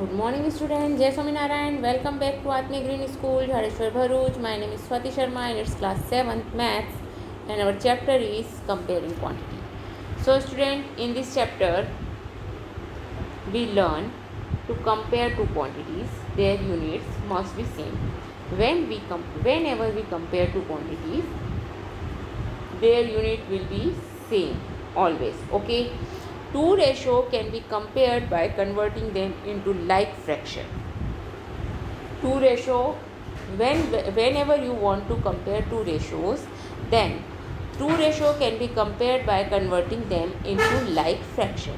Good morning students, Jai Swaminarayan. Welcome back to Atmi Green School, Jhareshwar Bharuch. My name is Swati Sharma and it's class 7th maths and our chapter is comparing quantity. So student, in this chapter we learn to compare two quantities, their units must be same. Whenever we compare two quantities, their unit will be same always. Okay, two ratio can be compared by converting them into like fraction. Two ratio, whenever you want to compare two ratios, then two ratio can be compared by converting them into like fraction.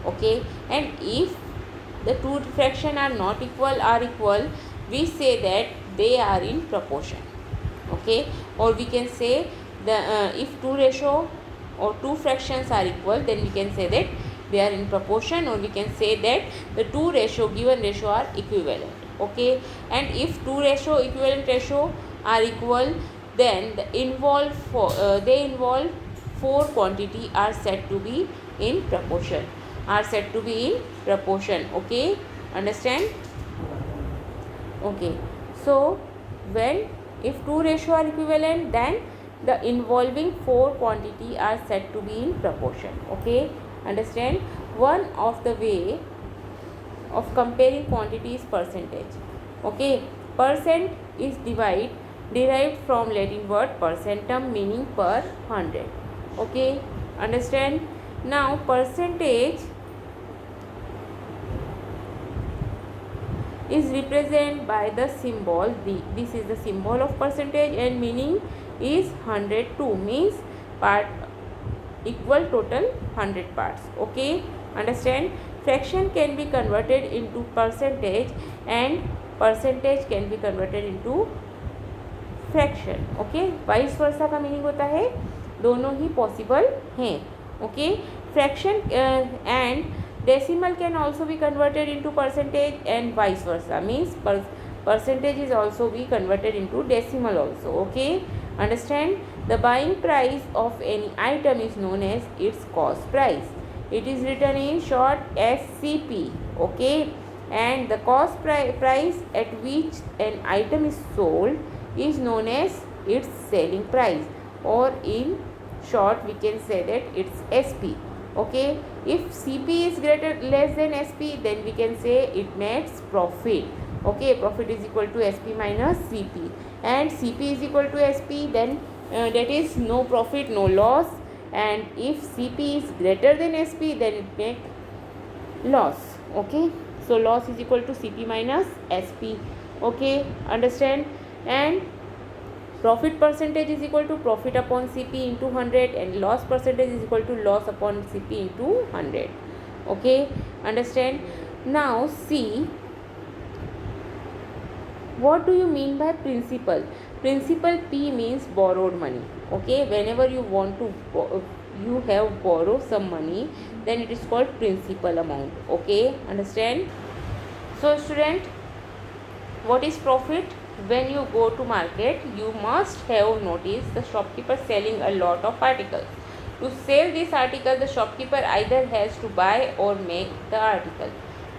Okay, and if the two fraction are not equal or equal, we say that they are in proportion. Okay, or we can say the if two ratio or two fractions are equal, then we can say that they are in proportion, or we can say that the two given ratio are equivalent. Okay, and if two equivalent ratio are equal, then they involve four quantity are said to be in proportion. Okay, understand? Okay, so when if two ratio are equivalent, then the involving four quantity are said to be in proportion. Okay, understand? One of the way of comparing quantity is percentage. Okay, percent is derived from Latin word percentum, meaning per 100. Okay, understand? Now percentage is represented by the symbol D. This is the symbol of percentage and meaning is 102, means part equal total 100 parts. Okay, understand? Fraction can be converted into percentage and percentage can be converted into fraction. Okay, vice versa का meaning होता है दोनों ही possible हैं. Okay, fraction and decimal can also be converted into percentage and vice versa, means percentage is also be converted into decimal also. Okay, understand? The buying price of any item is known as its cost price. It is written in short as CP. Okay, and the cost price at which an item is sold is known as its selling price, or in short we can say that it's SP. Okay, if CP is less than SP, then we can say it makes profit. Okay, profit is equal to SP minus CP, and CP is equal to SP, then that is no profit, no loss. And if CP is greater than SP, then it make loss. Okay, so loss is equal to CP minus SP. Okay, understand? And profit percentage is equal to profit upon CP into 100, and loss percentage is equal to loss upon CP into 100. Okay, understand? Now see, what do you mean by principal? Principal P means borrowed money. Okay, whenever you want to you have borrowed some money, then it is called principal amount. Okay, understand? So student, what is profit? When you go to market, you must have noticed the shopkeeper selling a lot of articles. To sell this article, the shopkeeper either has to buy or make the article.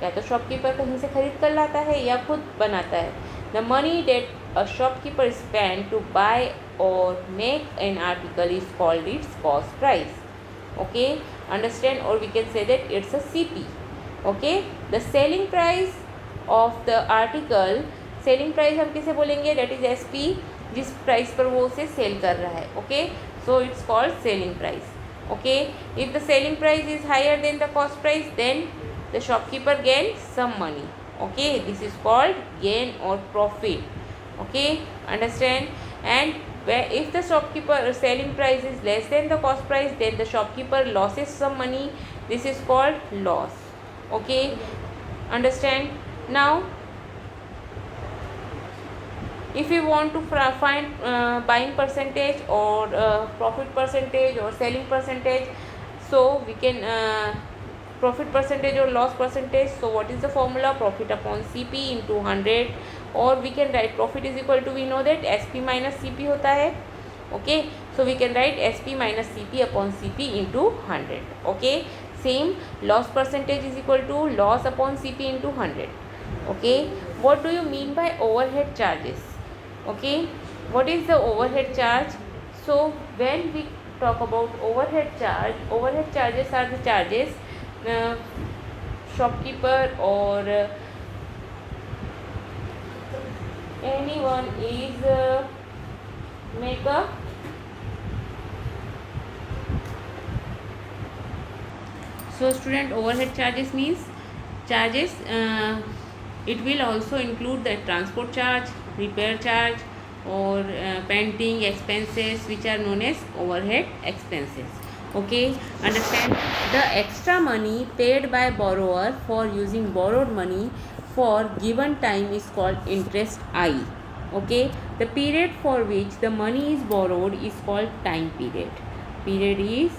या तो shopkeeper कहीं से खरीद कर लाता है या खुद बनाता है. The money that a shopkeeper spend to buy or make an article is called its cost price. Okay, understand? Or we can say that it's a CP. Okay, the selling price of the article, selling price हम किसे बोलेंगे? That is SP, जिस प्राइस पर वो उसे sell कर रहा है. Okay, so it's called selling price. Okay, if the selling price is higher than the cost price, then the shopkeeper gain some money. Okay, this is called gain और profit. Okay, understand? And if the shopkeeper selling price is less than the cost price, then the shopkeeper loses some money. This is called loss. Okay, understand? Now if you want to find buying percentage or profit percentage or selling percentage, so we can profit percentage or loss percentage. So what is the formula? Profit upon CP into 100, or we can write profit is equal to, we know that SP minus CP होता है. Okay, so we can write SP minus CP upon CP into 100. Okay, same, loss percentage is equal to loss upon CP into 100. Okay, what do you mean by overhead charges? Okay, what is the overhead charge? So when we talk about overhead charges are the charges shopkeeper or anyone is make a so student, overhead charges means charges it will also include the transport charge, repair charge or painting expenses, which are known as overhead expenses. Okay, understand? The extra money paid by borrower for using borrowed money for given time is called interest I. Okay, the period for which the money is borrowed is called time period. Period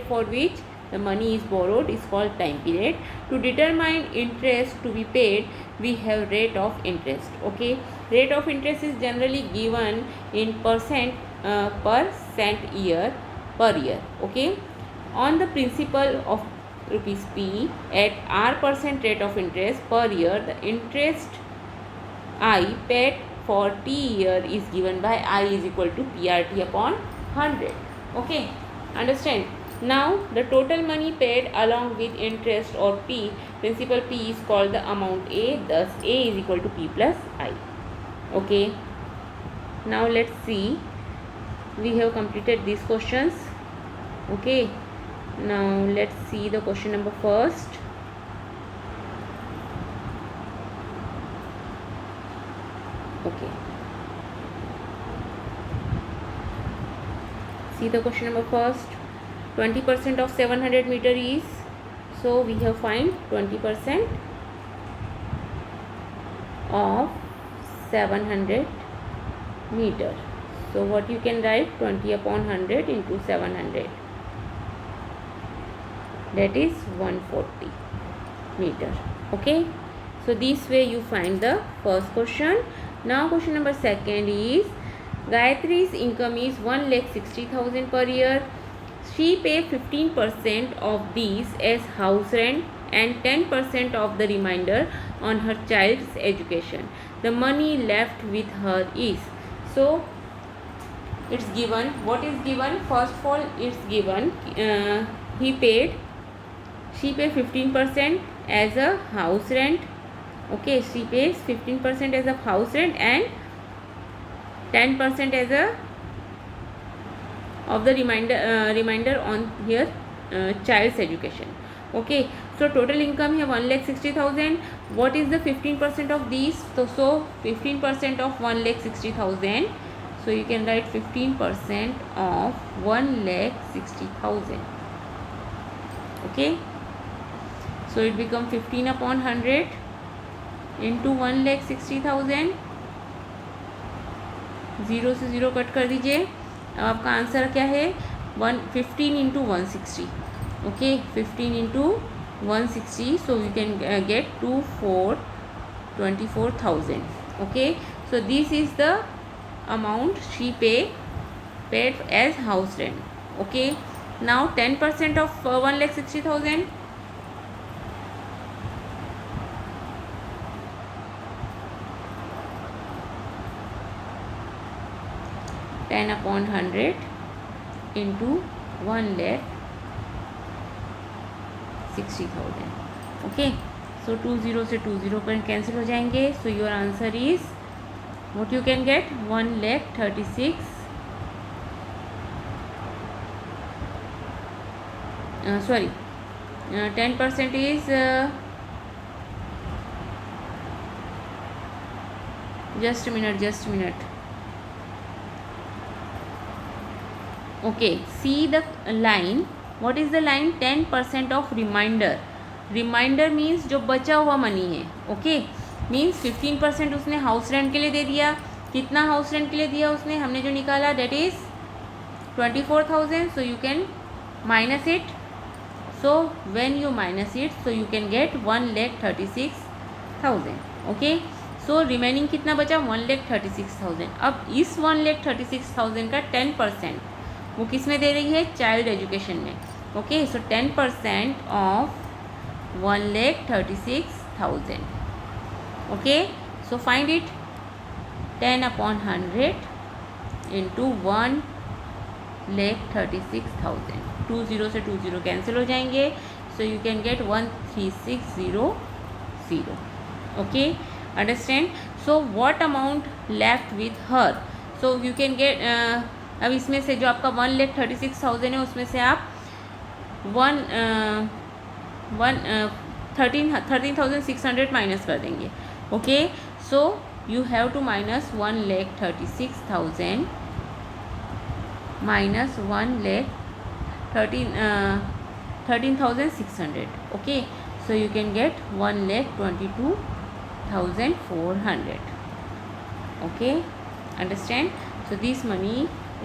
for which the money is borrowed is called time period. To determine interest to be paid, we have rate of interest. Okay, rate of interest is generally given in percent per cent year per year. Okay, on the principal of rupees P at R% rate of interest per year, the interest I paid for T year is given by I is equal to PRT upon 100. Okay, understand? Now the total money paid along with interest or P, principal P, is called the amount A. Thus A is equal to P plus I. Okay, now let's see, we have completed these questions. Okay, now let's see the question number first. Okay, see the question number first. 20% of 700 meter is, so we have find 20% of 700 meter. So what you can write, 20 upon 100 into 700, that is 140 meter. Okay, so this way you find the first question. Now question number second is, Gayatri's income is 1,60,000 per year. She pay 15% of these as house rent and 10% of the remainder on her child's education. The money left with her is, so it's given, what is given, first of all it's given she paid 15% as a house rent. Okay, she pays 15% as a house rent and 10% as a of the remainder on here child's education. Okay, so total income here 1,60,000. What is the 15% of these? So 15% of 1,60,000. So you can write 15% of 1,60,000. Okay, so it become 15 upon 100 into 1,60,000. 0 से 0 cut कर दीजिए. अब आपका answer क्या है, 15 into 160. ओके, 15 into 160, so you can get 24,000. Okay, so this is the amount she paid as house rent. Okay, now 10% of 1,60,000. 10 upon 100 into 1,60,000. Okay, सो 20 से 20 पर कैंसिल हो जाएंगे. So your answer is, what you can get, 1,36,000. Sorry, 10% is just a minute. Okay, see the line. What is the line? 10% of remainder. Remainder means जो बचा हुआ money है. Okay, means 15% उसने हाउस रेंट के लिए दे दिया. कितना हाउस रेंट के लिए दिया उसने, हमने जो निकाला, that is 24,000. So you can minus it. So when you minus it, so you can get 1,36,000. Okay, so remaining कितना बचा, 1,36,000. अब इस 1,36,000 का 10% वो किस में दे रही है, चाइल्ड एजुकेशन में. Okay, so 10% of 1,36,000 1000. Okay, so find it. 10/100 into 1,36,000. 2 0 से 2 0 कैंसिल हो जाएंगे. So you can get 13600. Okay, understand? So what amount left with her? So you can get अब इसमें से जो आपका 1,36,000 है उसमें से आप 13,600 माइनस कर देंगे. Okay, so you have to minus 1,36,000 minus 13,600. Okay, so you can get 1,22,400. Okay, understand? So this money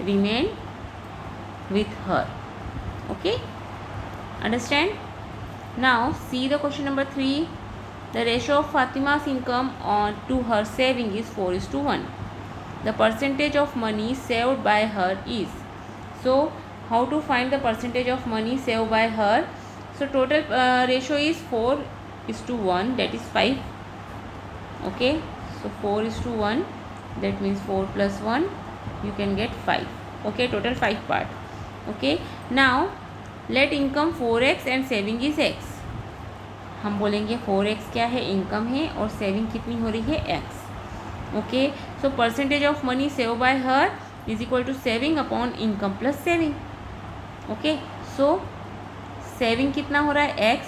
remain with her. Okay, understand? Now see the question number 3. The ratio of Fatima's income to her saving is 4:1. The percentage of money saved by her is. So how to find the percentage of money saved by her? So total ratio is 4:1, that is 5. Okay, so 4:1, that means 4 plus 1, you can get 5. Okay, total 5 part. Okay, now let income 4x and saving is x. हम बोलेंगे 4x क्या है, income है, और saving कितनी हो रही है, x. Okay, so percentage of money save by her is equal to saving upon income plus saving. Okay, so saving कितना हो रहा है, x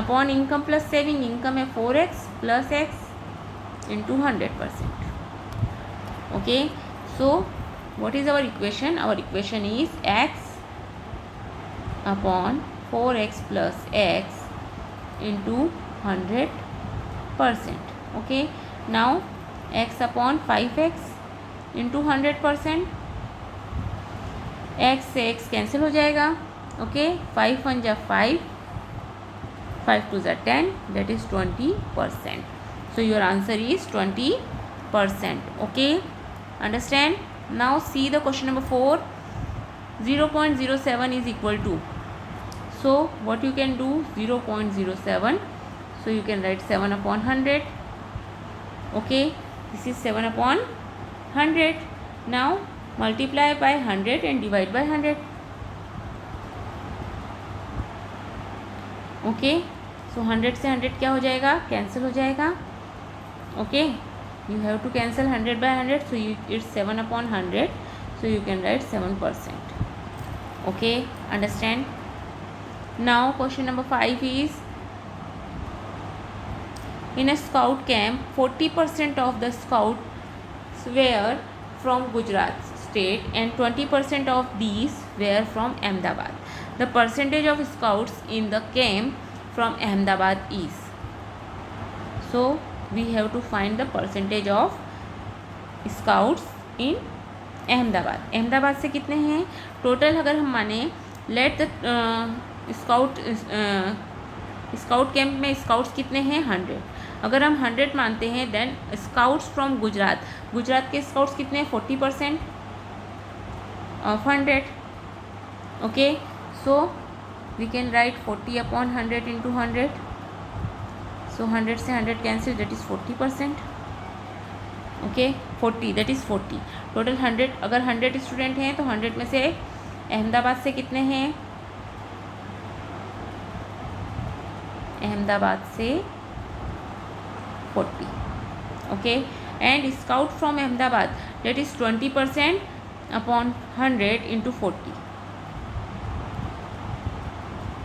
upon income plus saving. Income है 4x plus x into 100%. Okay, so what is our equation? Our equation is x upon 4x plus x into 100%. Okay, now x upon 5x into 100%. x से x cancel हो जाएगा. Okay, 5 1 जा 5, 5 2 जा 10, that is 20%. So your answer is 20%. Okay, understand? Now see the question number 4. 0.07 is equal to. So what you can do, 0.07, so you can write 7/100. Okay, this is 7/100. Now multiply by 100 and divide by 100. Okay, so 100 से 100 क्या हो जाएगा, cancel हो जाएगा. Okay, you have to cancel 100 by 100, so it's 7/100, so you can write 7%. Okay, understand? Now question number 5 is, in a scout camp 40% of the scouts were from Gujarat state and 20% of these were from Ahmedabad. The percentage of scouts in the camp from Ahmedabad is. So we have to find the percentage of scouts in Ahmedabad. Ahmedabad से कितने हैं total? अगर हम माने let the scout camp में scouts कितने हैं, 100. अगर हम 100 मानते हैं, then scouts from Gujarat, Gujarat के स्काउट्स कितने हैं, 40% of 100. Okay, so we can write 40/100 into 100. सो 100 से 100 cancel, that is 40%. Okay, 40, that is 40. Total 100, अगर 100 स्टूडेंट हैं तो 100 में से अहमदाबाद से कितने हैं, अहमदाबाद से 40. Okay, and scout from Ahmedabad, that is 20% upon 100 into 40.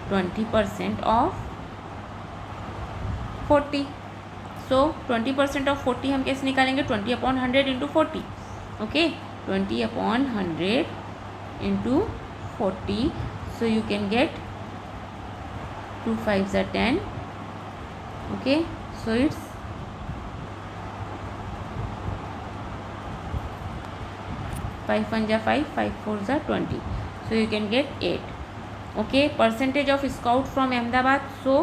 20% of 40. So 20% of 40 हम कैसे निकालेंगे, 20/100 into 40. Okay, 20/100 into 40. So you can gate 2 5s are 10. Okay, so it's 5 1 ja 5, 5 4s are 20. So you can get 8. Okay, percentage of scout from Ahmedabad. So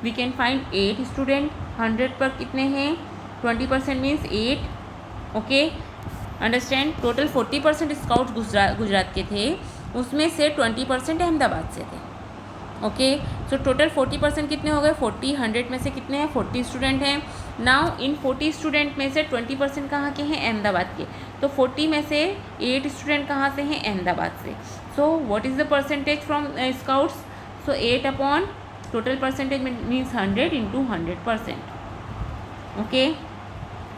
we can find 8 student. 100 पर कितने हैं, 20% means 8. Okay, understand? Total 40% scout Gujarat के थे, उसमें से 20% अहमदाबाद से थे. Okay, so total 40% कितने हो गए, 40, 100 में से कितने हैं, 40 स्टूडेंट हैं. नाउ इन 40 स्टूडेंट में से 20% कहाँ के हैं, अहमदाबाद के. तो 40 में से 8 स्टूडेंट कहाँ से हैं, अहमदाबाद से. So what is the percentage from scouts, so 8 upon total percentage means 100 into 100%. Okay,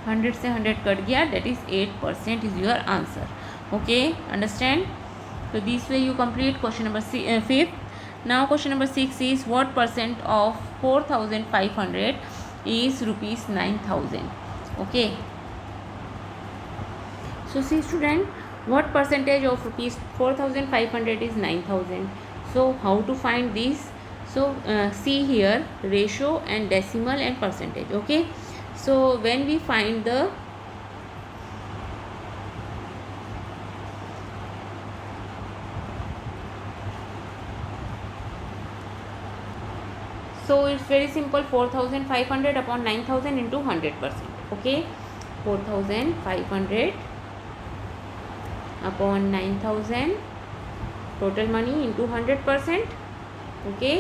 100 से 100 कट गया, that is 8% is your answer. Okay, understand. So this way you complete question number 5th. Now question number 6 is what percent of 4,500 is rupees 9,000. Okay. So see student, what percentage of rupees 4,500 is 9,000. So how to find this? So see here, ratio and decimal and percentage. Okay. So when we find the so it's very simple, 4,500 upon 9,000 into 100%. Okay, 4,500 upon 9,000 total money into 100%. Okay,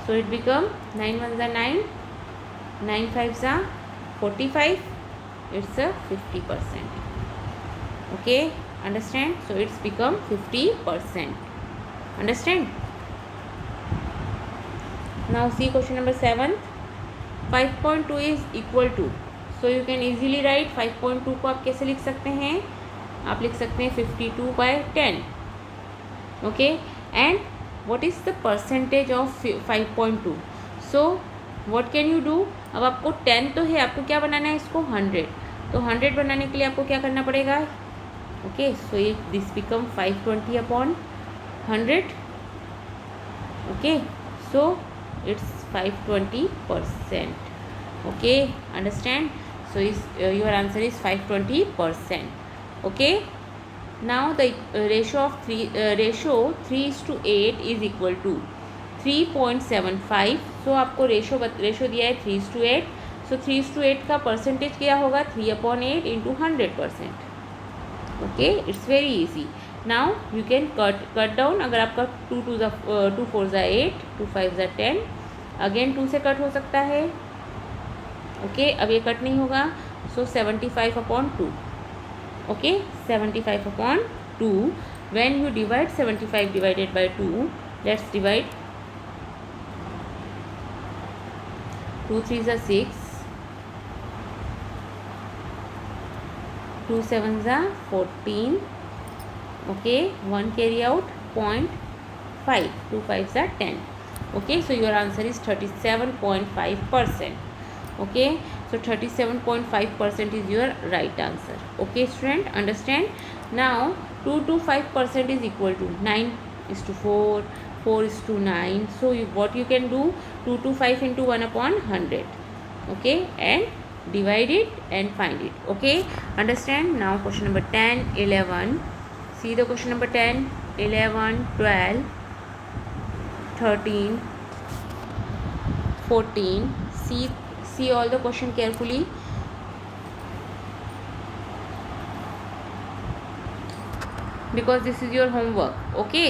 so it become 9 ones are 9, 9 fives are 45, it's a 50%. Okay, understand. So it's become 50%. Understand. Now see question number 7. 5.2 is equal to, so you can easily write 5.2 को आप कैसे लिख सकते हैं, आप लिख सकते हैं 52/10. Okay, and what is the percentage of 5.2. So what can you do, अब आपको 10 तो है, आपको क्या बनाना है इसको 100. तो 100 बनाने के लिए आपको क्या करना पड़ेगा. ओके, सो ये this become 520 upon 100. Okay, so it's 520%. Okay, understand. So is your answer is 520%. Okay, now the ratio of 3:8 is equal to 3.75. so आपको रेशो दिया है 3:8. so 3:8 का परसेंटेज क्या होगा, 3/8 into 100%. okay, it's very easy. Now you can cut down. अगर आपका 2 4 8, 2 5 10, again 2 से cut हो सकता है. ओके, अब ये कट नहीं होगा. सो 75/2. Okay, 75/2. When you divide 75 divided by 2, let's divide. 2 3s are 6, 2 7s are 14. okay, 1 carry out 0.5, 2 5s are 10. okay, so your answer is 37.5%. okay, so 37.5% is your right answer. okay student, understand. now 2 to 5% is equal to 9:4, 4:9. so what you can do, 2 to 5 into 1/100. okay, and divide it and find it. okay, understand. now question number 10, 11. see the question number 10, 11, 12, 13, 14. see all the question carefully. because this is your homework. okay,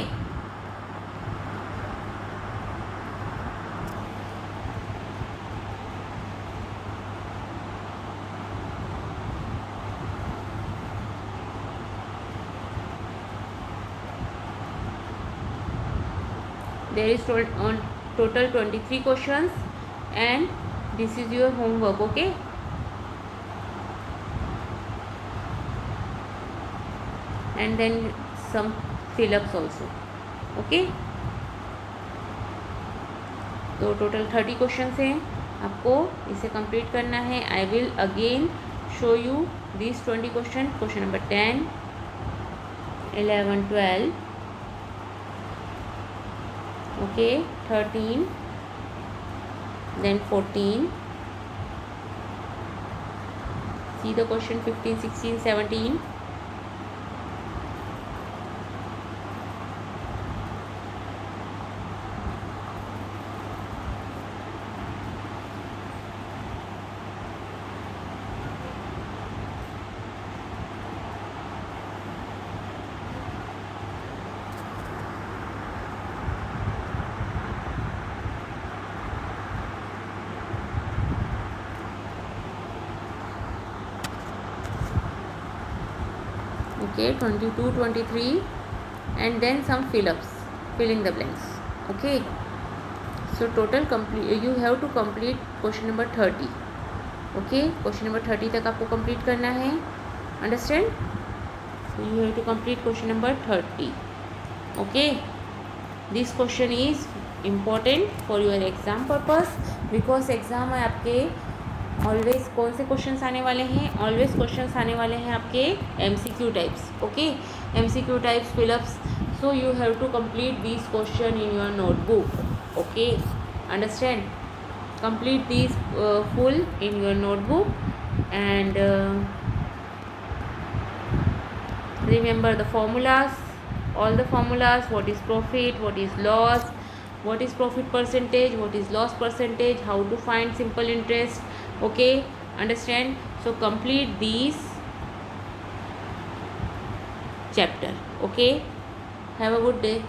there is total 23 questions and this is your homework. okay, and then some fill-ups also. okay, तो total 30 questions हैं, आपको इसे complete करना है. I will again show you this 20 question. Question number 10, 11, 12. okay, 13, then 14. see the question 15, 16, 17. okay, 22, 23, and then some filling the blanks. Okay, so total complete, you have to complete question number 30. okay, question number 30 तक आपको complete करना है. Understand? So you have to complete question number 30. okay, this question is important for your exam purpose, because exam में आपके always कौन से questions आने वाले हैं? ऑलवेज क्वेश्चंस आने वाले हैं आपके MCQ types. Okay, MCQ types fill ups. So you have to complete this question in your notebook. Okay, understand? Complete this full in your notebook and remember the formulas, all the formulas. What is profit, what is loss, what is profit percentage, what is loss percentage, how to find simple interest. okay, understand? So complete these chapter. okay, have a good day.